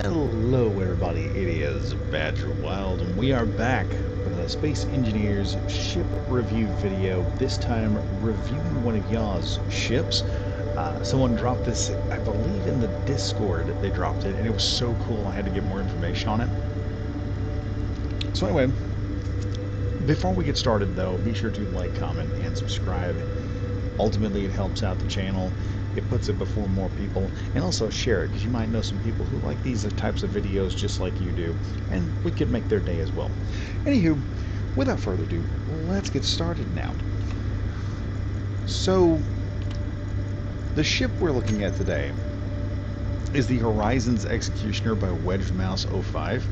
Hello everybody, it is Badger Wild and we are back with a Space Engineers ship review video, this time reviewing one of y'all's ships. Someone dropped this, I believe in the Discord they dropped it, and it was so cool I had to get more information on it. So anyway, before we get started though, be sure to like, comment, and subscribe. Ultimately it helps out the channel. It puts it before more people, and also share it because you might know some people who like these types of videos just like you do, and we could make their day as well. Anywho, without further ado, let's get started now. So the ship we're looking at today is the Horizons Executioner by wedgemouse 05.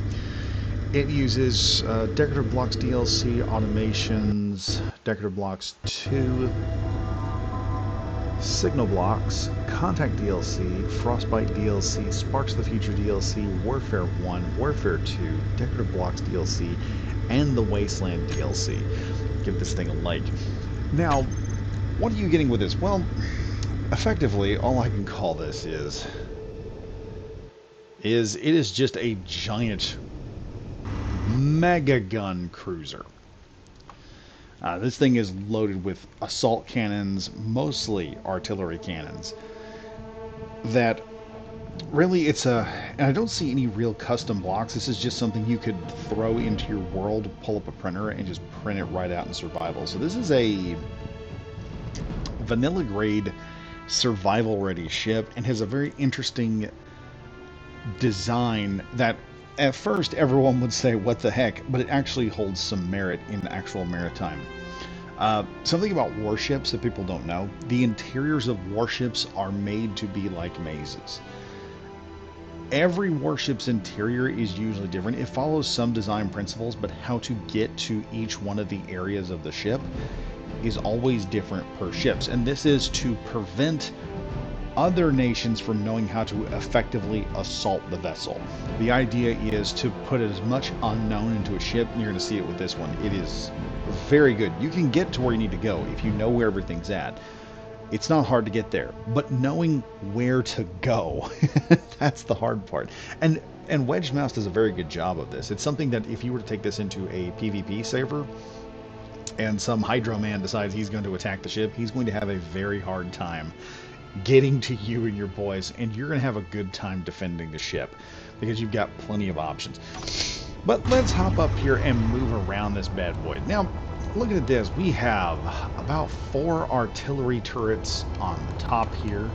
It uses Decorative Blocks DLC, Automations, Decorative Blocks 2, Signal Blocks, Contact DLC, Frostbite DLC, Sparks of the Future DLC, Warfare 1, Warfare 2, Decorative Blocks DLC, and the Wasteland DLC. Give this thing a like. Now, what are you getting with this? Well, effectively, all I can call this is it is just a giant mega gun cruiser. This thing is loaded with assault cannons, mostly artillery cannons, that really and I don't see any real custom blocks. This is just something you could throw into your world, pull up a printer, and just print it right out in survival. So this is a vanilla grade survival ready ship and has a very interesting design that at first everyone would say what the heck, but it actually holds some merit in actual maritime. Something about warships that people don't know: the interiors of warships are made to be like mazes. Every warship's interior is usually different. It follows some design principles, but how to get to each one of the areas of the ship is always different per ships, and this is to prevent other nations from knowing how to effectively assault the vessel. The idea is to put as much unknown into a ship, and you're going to see it with this one. It is very good. You can get to where you need to go if you know where everything's at. It's not hard to get there, but knowing where to go, that's the hard part. And wedgemouse does a very good job of this. It's something that if you were to take this into a PvP server, and some Hydro man decides he's going to attack the ship, he's going to have a very hard time getting to you and your boys, and you're going to have a good time defending the ship because you've got plenty of options. But let's hop up here and move around this bad boy. Now, looking at this, we have about 4 artillery turrets on the top here,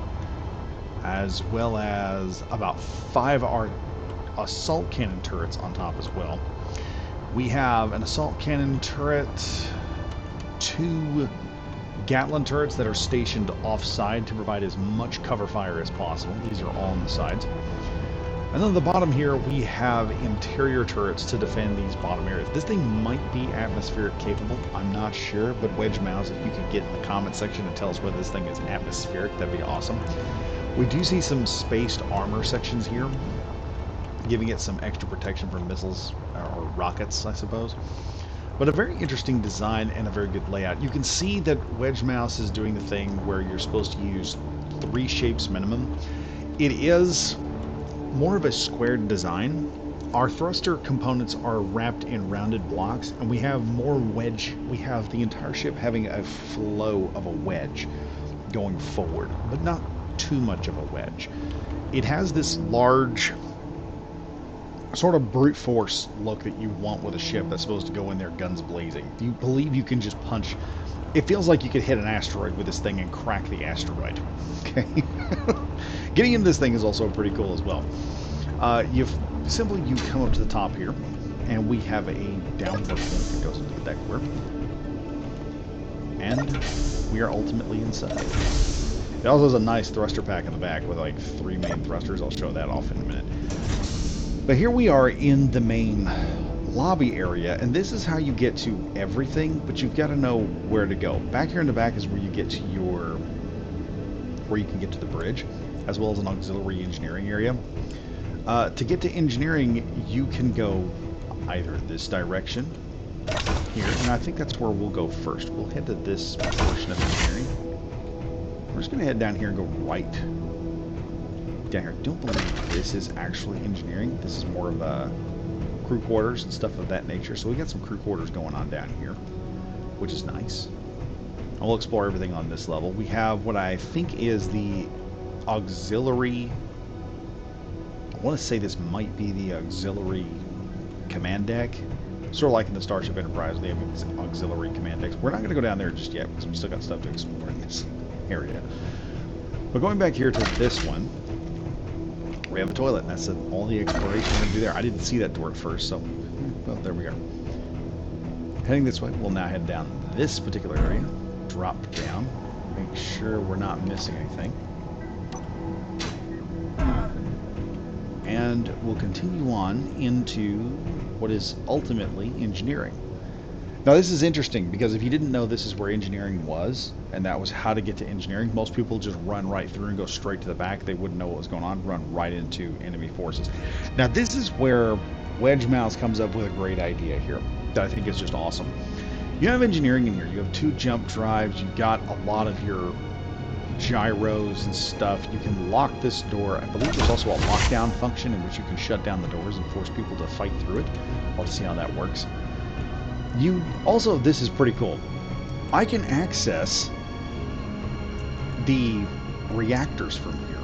as well as about 5 assault cannon turrets on top as well. We have an assault cannon turret, 2 Gatling turrets that are stationed offside to provide as much cover fire as possible. These are all on the sides. And then at the bottom here, we have interior turrets to defend these bottom areas. This thing might be atmospheric capable. I'm not sure, but wedgemouse, if you could get in the comment section and tell us whether this thing is atmospheric, that'd be awesome. We do see some spaced armor sections here, giving it some extra protection from missiles or rockets, I suppose. But a very interesting design and a very good layout. You can see that wedgemouse is doing the thing where you're supposed to use 3 shapes minimum. It is more of a squared design. Our thruster components are wrapped in rounded blocks, and we have more wedge. We have the entire ship having a flow of a wedge going forward, but not too much of a wedge. It has this large sort of brute force look that you want with a ship that's supposed to go in there guns blazing. You believe you can just punch. It feels like you could hit an asteroid with this thing and crack the asteroid. Okay. Getting into this thing is also pretty cool as well. You come up to the top here, and we have a downward point that goes into the deck work, and we are ultimately inside. It also has a nice thruster pack in the back with like 3 main thrusters. I'll show that off in a minute. But here we are in the main lobby area, and this is how you get to everything, but you've got to know where to go. Back here in the back is where you get to where you can get to the bridge, as well as an auxiliary engineering area. To get to engineering, you can go either this direction here, and I think that's where we'll go first. We'll head to this portion of engineering. We're just going to head down here and go right. down here. I don't believe this is actually engineering. This is more of crew quarters and stuff of that nature. So we got some crew quarters going on down here, which is nice. And we'll explore everything on this level. We have what I think is the auxiliary. I want to say this might be the auxiliary command deck. Sort of like in the Starship Enterprise, they have these auxiliary command decks. We're not going to go down there just yet because we still got stuff to explore in this area. But going back here to this one, we have a toilet. And that's all the exploration we're going to do there. I didn't see that door at first, so well, there we go. Heading this way, we'll now head down this particular area. Drop down. Make sure we're not missing anything. And we'll continue on into what is ultimately engineering. Now this is interesting because if you didn't know this is where engineering was, and that was how to get to engineering, most people just run right through and go straight to the back. They wouldn't know what was going on, run right into enemy forces. Now this is where wedgemouse comes up with a great idea here that I think is just awesome. You have engineering in here. You have 2 jump drives. You've got a lot of your gyros and stuff. You can lock this door. I believe there's also a lockdown function in which you can shut down the doors and force people to fight through it. I'll see how that works. You also, this is pretty cool. I can access the reactors from here.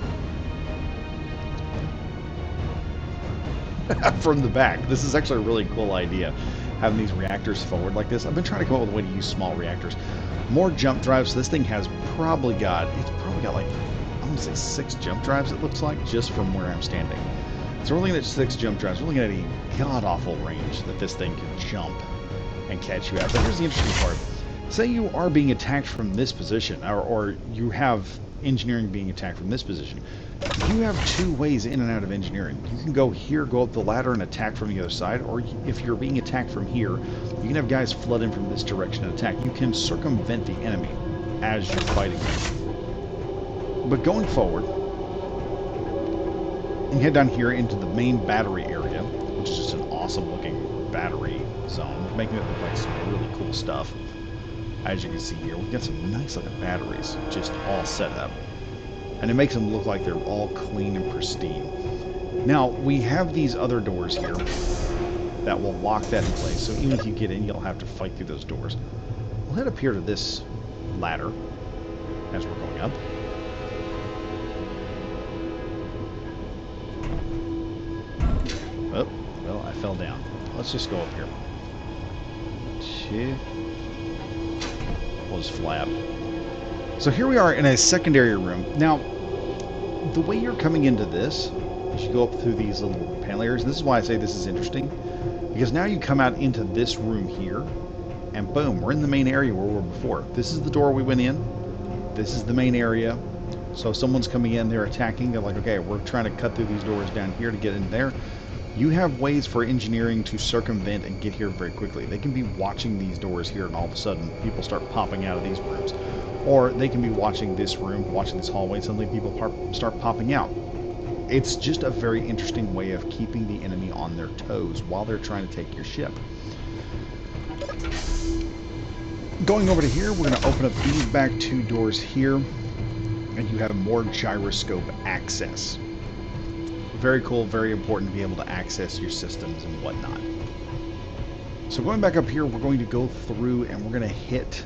From the back. This is actually a really cool idea, having these reactors forward like this. I've been trying to come up with a way to use small reactors. More jump drives. So this thing has probably got, like, I'm going to say 6 jump drives, it looks like, just from where I'm standing. So we're looking at 6 jump drives. We're looking at a god-awful range that this thing can jump and catch you at. But here's the interesting part. Say you are being attacked from this position, or you have engineering being attacked from this position. You have 2 ways in and out of engineering. You can go here, go up the ladder and attack from the other side, or if you're being attacked from here, you can have guys flood in from this direction and attack. You can circumvent the enemy as you're fighting them. But going forward, you head down here into the main battery area, which is just an awesome looking battery zone, making it look like some really cool stuff. As you can see here, we've got some nice looking batteries just all set up. And it makes them look like they're all clean and pristine. Now, we have these other doors here that will lock that in place. So even if you get in, you'll have to fight through those doors. We'll head up here to this ladder as we're going up. Oh, well, I fell down. Let's just go up here. We'll just fly up. So here we are in a secondary room. Now, the way you're coming into this is you go up through these little panel areas. This is why I say this is interesting, because now you come out into this room here, and boom, we're in the main area where we were before. This is the door we went in. This is the main area. So if someone's coming in, they're attacking, they're like, okay, we're trying to cut through these doors down here to get in there. You have ways for engineering to circumvent and get here very quickly. They can be watching these doors here, and all of a sudden people start popping out of these rooms. Or they can be watching this room, watching this hallway, and suddenly people start popping out. It's just a very interesting way of keeping the enemy on their toes while they're trying to take your ship. Going over to here, we're going to open up these back 2 doors here, and you have more gyroscope access. Very cool, very important to be able to access your systems and whatnot. So going back up here, we're going to go through and we're going to hit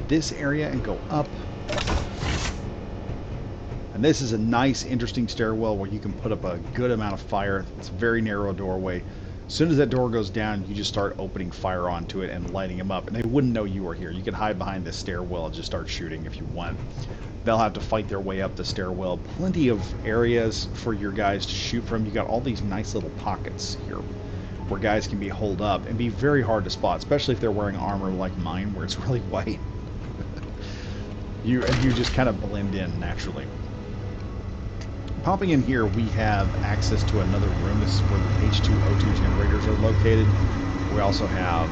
this area and go up. And this is a nice, interesting stairwell where you can put up a good amount of fire. It's a very narrow doorway. As soon as that door goes down, you just start opening fire onto it and lighting them up. And they wouldn't know you were here. You can hide behind this stairwell and just start shooting if you want. They'll have to fight their way up the stairwell. Plenty of areas for your guys to shoot from. You got all these nice little pockets here where guys can be holed up and be very hard to spot, especially if they're wearing armor like mine where it's really white. You just kind of blend in naturally. Popping in here, we have access to another room. This is where the H2O2 generators are located. We also have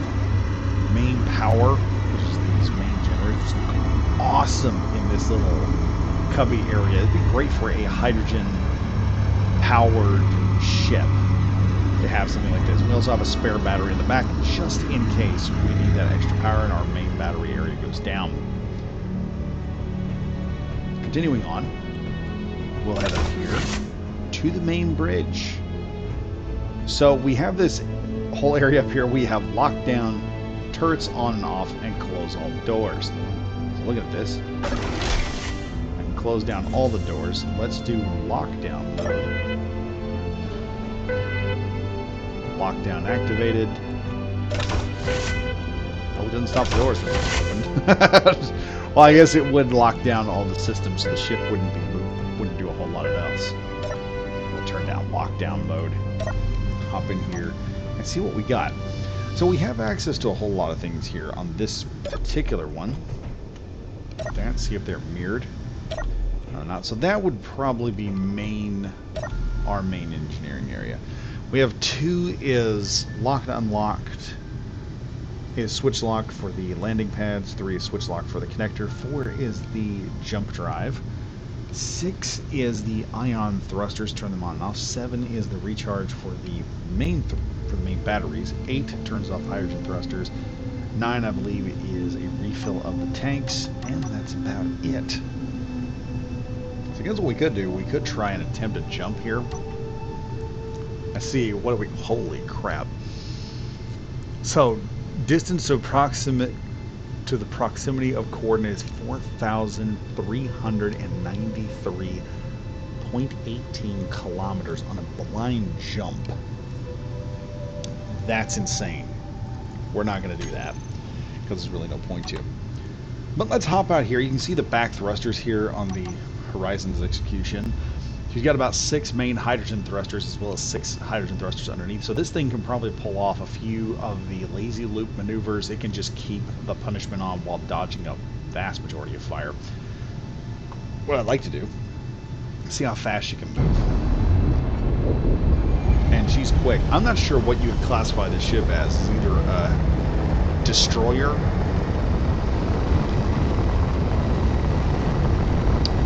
main power, which is these main generators. Awesome in this little cubby area. It'd be great for a hydrogen-powered ship to have something like this. We also have a spare battery in the back, just in case we need that extra power and our main battery area goes down. Continuing on, we'll head up here to the main bridge. So we have this whole area up here. We have lockdown turrets on and off and close all doors. So look at this. I can close down all the doors. Let's do lockdown mode. Lockdown activated. Oh, it doesn't stop the doors. Well, I guess it would lock down all the systems, so the ship wouldn't be moved, wouldn't do a whole lot of else. We'll turn down lockdown mode. Hop in here and see what we got. So we have access to a whole lot of things here on this particular one. Let's see if they're mirrored. Not so. That would probably be our main engineering area. We have 2 is locked and unlocked. Is switch lock for the landing pads. 3 is switch lock for the connector. 4 is the jump drive. 6 is the ion thrusters. Turn them on and off. 7 is the recharge for the main batteries. 8 turns off hydrogen thrusters. 9, I believe, is a refill of the tanks, and that's about it. So here's what we could do. We could try and attempt a jump here. Let's see, what do we... Holy crap. So, distance to proximate to the proximity of coordinates 4,393.18 kilometers on a blind jump. That's insane. We're not going to do that because there's really no point to. But let's hop out here. You can see the back thrusters here on the Horizon's execution. She's got about 6 main hydrogen thrusters as well as 6 hydrogen thrusters underneath. So this thing can probably pull off a few of the lazy loop maneuvers. It can just keep the punishment on while dodging a vast majority of fire. What I'd like to do, see how fast she can move. And she's quick. I'm not sure what you would classify this ship as. It's either a destroyer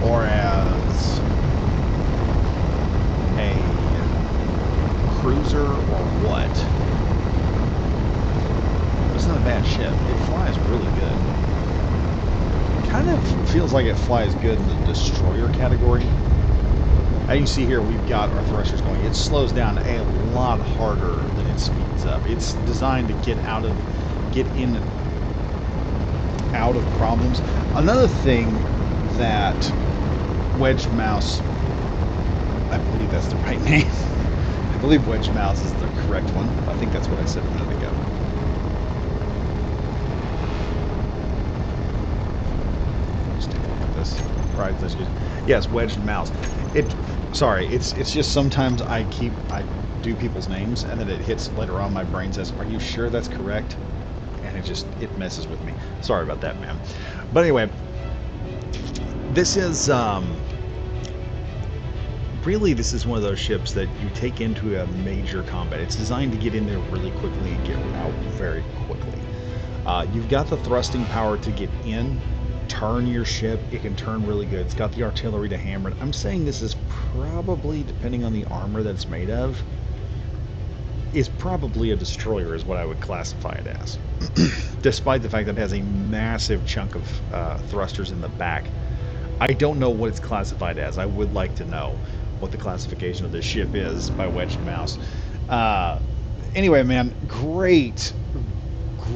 or as a cruiser or what. It's not a bad ship. It flies really good. It kind of feels like it flies good in the destroyer category. As you see here, we've got our thrusters going. It slows down a lot harder than it speeds up. It's designed to get in and out of problems. Another thing that wedgemouse, I believe that's the right name. I believe wedgemouse is the correct one. I think that's what I said a minute ago. Just take a look at this. Right, yes, wedged mouse. It's just sometimes I do people's names and then it hits later on. My brain says, "Are you sure that's correct?" And it messes with me. Sorry about that, man. But anyway, this is really, this is one of those ships that you take into a major combat. It's designed to get in there really quickly and get out very quickly. You've got the thrusting power to get in, turn your ship. It can turn really good. It's got the artillery to hammer it. I'm saying this is probably, depending on the armor that it's made of, is probably a destroyer is what I would classify it as. Despite the fact that it has a massive chunk of thrusters in the back. I don't know what it's classified as. I would like to know what the classification of this ship is by Wedged Mouse. Anyway, man, great.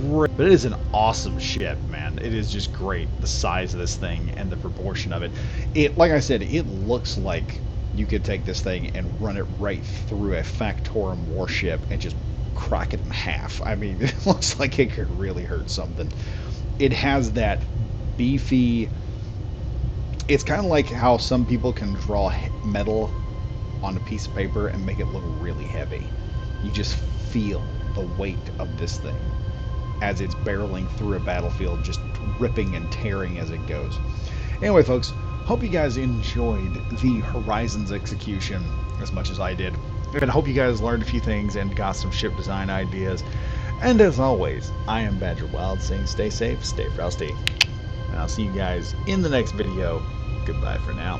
But it is an awesome ship, man. It is just great. The size of this thing and the proportion of it. Like I said, it looks like you could take this thing and run it right through a Factorum warship and just crack it in half. I mean, it looks like it could really hurt something. It has that beefy... It's kind of like how some people can draw metal on a piece of paper and make it look really heavy. You just feel the weight of this thing as it's barreling through a battlefield, just ripping and tearing as it goes. Anyway, folks, hope you guys enjoyed the Horizons execution as much as I did. And I hope you guys learned a few things and got some ship design ideas. And as always, I am Badger Wild saying stay safe, stay frosty. And I'll see you guys in the next video. Goodbye for now.